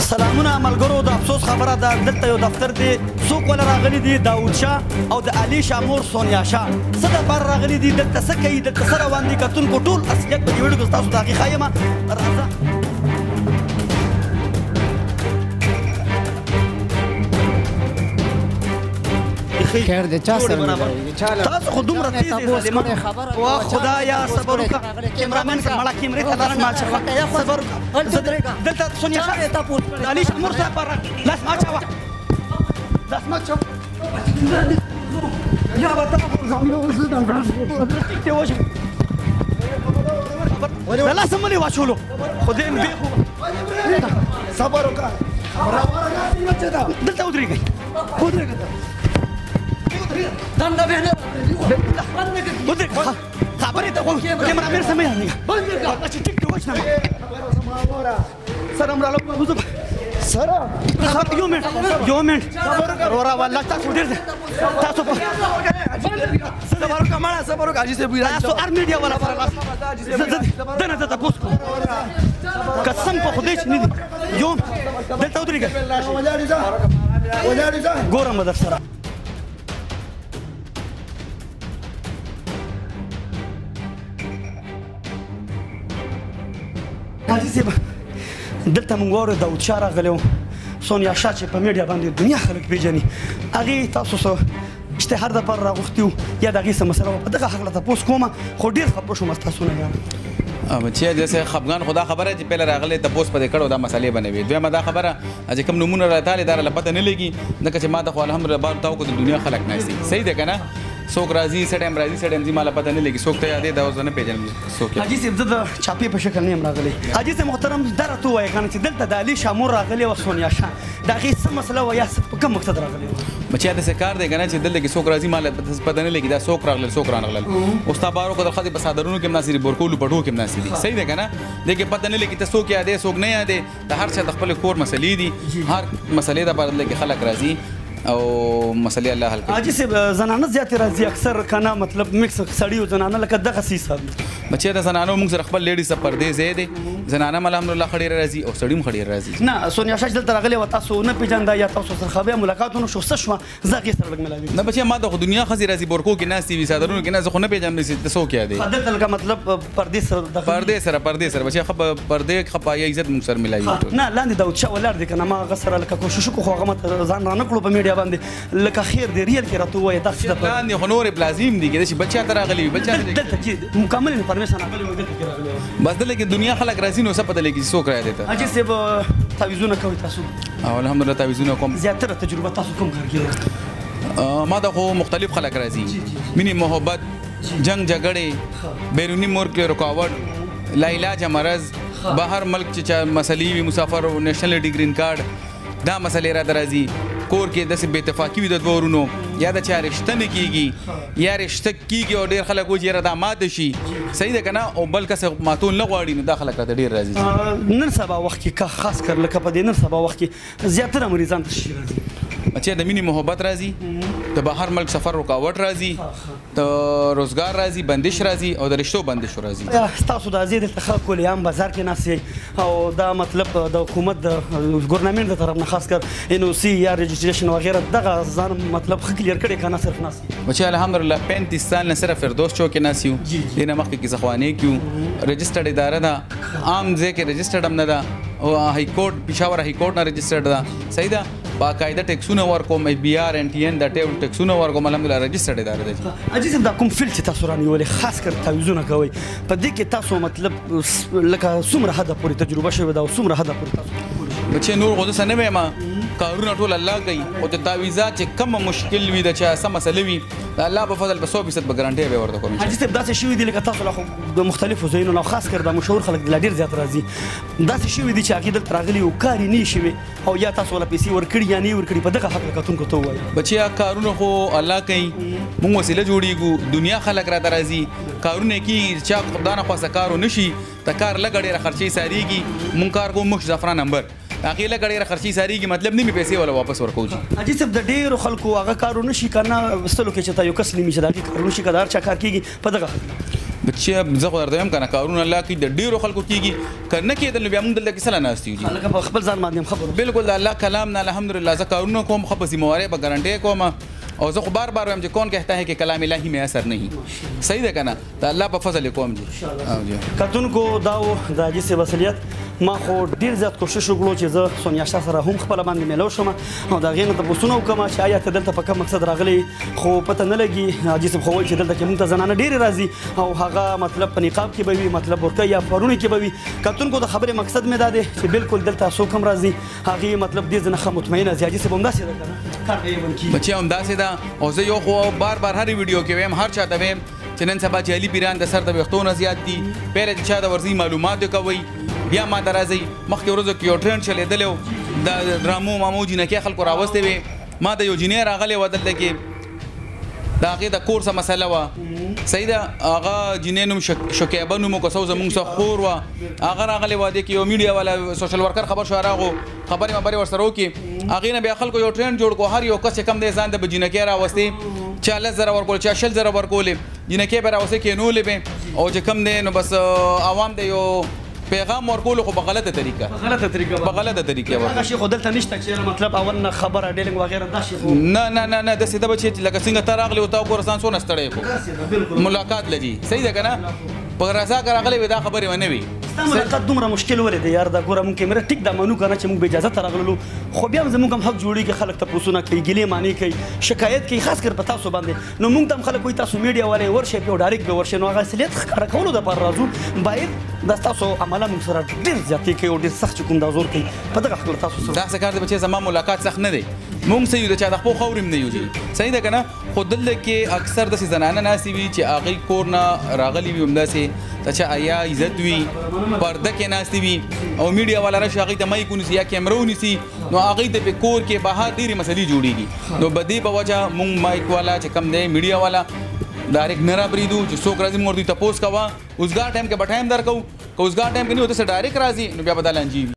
سلامونه ملګرو د افسوس خبره ده دلته یو دفتر دی څوک ولا راغلي دي داود شاه او د علي شاه مور سونیا شاه څه دپاره راغلي دي دلته څه کوي دلته څه روان دي کتونکو ټول اصلیت په دې ویډیو کې ستاسو ته هغې ښایمه راځه خیر دی چا سره تاسو خو دومره تیز یې ظالمان وا خدایا صبر وکړه کیمرامین صاحب مړه کیمرې ته لاس ما اچوه صبر وکړه دلته سونیا شاه د علي شاه مور صاحب لاس ما اچوه لاس ما اچوه یا به تا د لاسه مه لې واچولو خدای مې بېخو صبر وکړه دلته ودرېږئ دنده بهنه خبرې ته خو کیمرامین سمې یادېږه چې ټیک ټی وچ نه سره مراله وزه سره یو منټ ورا والله تاسو ډېر تاسو په صبر وکړه مړه صبر وکړه حاجي صاحب تاسو هر میډیا والا سره لاس دنه ته تپوس کوم قسم په خدای چې نه دي یو دلته ودرېږه ګورم به در سره حاجي صاحب دلته موږ واورو داود شاه راغلی و سونیا شاه چې په میډیا باندې دنیا خلک پېژني هغې تاسو څه اشتهار دپاره راغوښتي وو یا د هغې څه مسله وه په دغه هکله تپوس کومه خو ډېر خفه شوم ستاسو نه یاره چې داسې خفګان خو دا خبره چې پهله راغلی تپوس په دې کړو دا مسلې به نه وي دویمه دا خبره چې کوم نومونه راتالې دا راله پته نه لګي ځکه چې ما ته خو الحمدلله بار تاو کو د دنیا خلک ناستي صحیح دی که نه څوک راځي څه ټایم راځي څه ټایم ځي ماله پته نه لګي څوک ته یادې دا اوس زه نه پېژنم څوک حاجي صاحب زه د چاپې په شکل نه یم راغلی حاجي صاحب محترم دا راته ووایه که نه چې دلته د علي شاه مور راغلې وه سونیا شاه د هغې څه مسله وه یا په کوم مقصد راغلې وه بچیا داسې کار دی که نه چې دلته کې څوک راځي ماله پته نه لګي دا څوک راغلل څوک رانغلل اوس تا بارو کو د ښځې په صادرونو کې هم ناستې دي بورکولو پټو کې هم ناستې دي صحیح دی که نه دې کې پته نه لګي ته څوک یادې څوک نه یادې د هر چا د خپل کور مسلې دي هر مسلې دپاره دلته کې خلک راځي او مسلې الله حل کوي حاجي صاحب زنانه زیاتې راځي اکثر که نه مطلب مکس سړي او زنانه لکه دغه څه حساب بچیا د زنانو موږ سره خپل لیډیز ته پردې ځای دی زنانه هم الحمدلله ښه ډېره راځي او سړي هم ښه ډېر راځي نه سونیا شاه چې دلته راغلې وه تاسو نه پېژانده یا تاسو سره خبرې ملاقات ونه شو څه شوه زه هغې سره لږ ملاوي نه بچیا ما د خو دنیا ښځې راځي بورکو کې ناستې وي صادرونو کې نه زه خو نه پېژنم چې ته څوک یادې دلته لکه مطلب پردې سره پردې سره بچیا ښه پردې ښه پایه عزت موږ سره ملایي نه لاندې داود شاه ولاړ دی که نه ما هغه سره لکه کوشش وکړو خو هغه ماته ځان رانه کړو په میډیا باندې لکه خیر دی ریل کې راته ووایه دا څه ده لاندې خو نورې پلازیم دي کېدای شي بچیا ته راغلي وي بچیا دلته کې مکمل انفارمیشن راغلی و دلته کې راغلی و بس دلته کې دنیا خلک راځي نو څه پته لګي چې څوک راځي ته حاجي صاحب تعویضونه کوئ تاسو او الحمدلله تعویضونه کوم زیاتره تجربه تاسو کوم کار کې ما ته خو مختلف خلک راځي مینې محبت جنگ جګړې بیروني ملک رکاوټ لاعلاجه مرض بهر ملک چې مسلې وي مسافر نیشنل ډیګرین کارډ دا مسلې راته راځي کور کې داسې بې اتفاقي وي د دوه ورونو یا د چا رشته نه کېږي یا رشته کېږي او ډېر خلک وایي چې یاره دا ماته شي صحیح ده که نه او بل کس ماتول نه غواړي نو دا خلک راته ډېر راځي نن سبا وخت کې خاص کر لکه په دې نن سبا وخت کې زیاتره مریضان ته شي راځي بچیا د مینې محبت راځي د بهر ملک سفر رکاوټ راځي د روزګار راځي بندش راځي او د رشتو بندش راځي ستاسو د ازې دلته خلک ولې عام بازار کې ناست او دا مطلب د حکومت د ګورنمنټ د طرف نه خاص کر ان او سی یا رجسټریشن وغیره دغه ځان مطلب ښه کلیر کړی که نه صرف ناست بچیا الحمدلله 35 سال نه صرف فردوس چوک کې ناست یو دې نه مخکې کیسه خوانې کیو رجسټرډ اداره ده عام ځای کې رجسټرډ هم نه ده او هائی کورټ پېښور هائی کورټ نه رجسټرډ ده صحیح ده باقاعده ټیکسونه ورکوم ای بي آر ان ټي ان دا ټیبل ټیکسونه ورکوم الحمدلله رجسټرډ اداره ده حاجي صاحب دا کوم فیلډ چې تاسو رانیولې خاص کر تعویضونه کوئ په دې کې تاسو مطلب لکه څومره حده پورې تجربه شوې ده او څومره حده پورې تاسو بچې نور خو داسې نه ویم کارونه ټول الله کوي او د تعویضات چې کومه مشکل وي د چا څه مسله وي د الله په فضل په 100% به ګارانټي به ورته کوم حاجي صاحب داسې شوي دي لکه تاسو له د مختلفو ځایونو نه خاص کر د مشهور خلک لا ډېر زیات راځي داسې شوي دي چې هغې دلته راغلي او کار یې نه شوي او یا تاسو له پیسې ورکړي یا نه ورکړي په دغه حق کتونکو ته ووایي بچیا کارونه خو الله کوي موږ وسیله جوړېږو دنیا خلک راته راځي کارونه کېږي چا خدای نه خواسته کار ونه شي د کار لږه ډېره خرچې سارېږي مونږ کار کوو موږ زعفران نمبر هغې لږه ډېره خرچې سارېږي مطلب نیمې پیسې ولا واپس ورکوو حاجي صاحب د ډېرو خلکو هغه کار ونه شي که نه وستلو کې چې تا یو کس نیمي چې د هغې کار ونه شي که د هر چا کار کېږي په دغه بچي زه خو درته وایم کنه کارونه الله کوي د ډیرو خلکو کیږي که نه کېدل نو بیا موږ دلته کیسه ناست یو هلکه په خپل ځان باندې هم خبرو بالکل د الله کلام نه الحمدلله زه کارونه کوم خو په ذمہواری به ګارنټي کوم اور زه خو بار بار وایم چې کون کہتا ہے کہ کلام الہی میں اثر نہیں صحیح ده کنه د الله په فضل کوم جی کتونکو دا و د حاجي صاحب اصلیت ما خو ډېر زیات کوشش وکړو چې زه سونیا شاه سره هم خپله باندې میلاو شم او د هغې نه تپوسونه وکړم چې آیا ته دلته په کوم مقصد راغلی خو پته نه لګي حاجي صاحب خو وایي چې دلته کې موږ ته زنانه ډېرې راځي او هغه مطلب په نقاب کې به وي مطلب ورکه یا پرونه کې به وي کتونکو د خبرې مقصد مې دا دی چې بالکل دلته څوک هم راځي هغې مطلب دې زه نه ښه مطمئنه ځي حاجي صاحب همداسې ده که نه کار به یې بند کېږي بچي همداسې ده او زه یو خو بار بار هر ویډیو کې ویم هر چاته ویم چې نن سبا جعلي پیران د سر د ویښتو نه زیات دي پهله چې چا د ورځي معلومات کوئ بیا ما ته راځئ مخکې ورځو کې یو ټرینډ چلېدلی و د ډرامو مامو جینکۍ خلکو راوستې وې ما ته یو جینۍ راغلی وه دلته کې د هغې د کور څه مسله وه صحیح ده هغه جینۍ نوم شکیبه نوم و که څه زموږ څه خور وه هغه راغلی وه دې کې یو میډیا والا سوشل ورکر خبر شو راغو خبرې مبرې ورسره وکړي هغې نه بیا خلکو یو ټرینډ جوړ کړو هر یو کس چې کم دی ځان ته به جینکۍ راوستې چا 10,000 ورکول چا 60,000 ورکولې جینکۍ به راوستې کېنولې به او چې کم دی نو بس عوام د یو پیغام ورکولو خو په غلطه طریقه په غلطه طریقه هغه شی خو دلته نشته چې مطلب اول نه خبره ډیلنګ وغیره دا شی خو نه نه نه نه داسې ده به چې لکه څنګه ته راغلی او تا وګوره ځان څونه ستړی کړو ملاقات لجي صحیح ده که نه په رضا که راغلی وي دا خبرې ونه وي ستا ملاقات دومره مشکل ولې دی یار دا ګوره مونږ کیمره ټیک دا منو که نه چې مونږ به اجازه ته راغللو خو بیا هم زموږ هم حق جوړېږي خلک تپوسونه کوي ګیلې مانې کوي شکایت کوي خاص کر په تاسو باندې نو مونږ ته هم خلک وایي تاسو میډیا والے ورشئ پې او ډایرکټ به ورشئ نو هغه اصلیت ښکاره کولو دپاره راځو باید دا ستاسو عمله مونږ سره ډېر زیاتې کوي او ډېر سخت چې کوم دا زور کوي په دغه خپله تاسو سره داسې کار دی بچې زما ملاقات سخت نه دی مونږ څه یو د چا د خپلو خاورې هم نه یو جي صحیح ده که نه خو دلته کې اکثر داسې زنانه ناستې وي چې هغوی کور نه راغلي وي همداسې د چا حیا عزت وي پرده کې ناستې وي او میډیا والا راشي هغوی ته مایک ونیسي یا کیمره ونیسي نو هغوی ته په کور کې بهر ډېرې مسلې جوړېږي نو په دې په وجه مونږ مایک والا چې کم دی میډیا والا ډایرکټ نه رابرېږدو چې څوک راځي موږ ورته تپوس کوه اوسګار ټایم کې به ټایم درکوو که اوسګار ټایم کې نه وي ته څه ډایرکټ راځي نو بیا به دا لانجې وي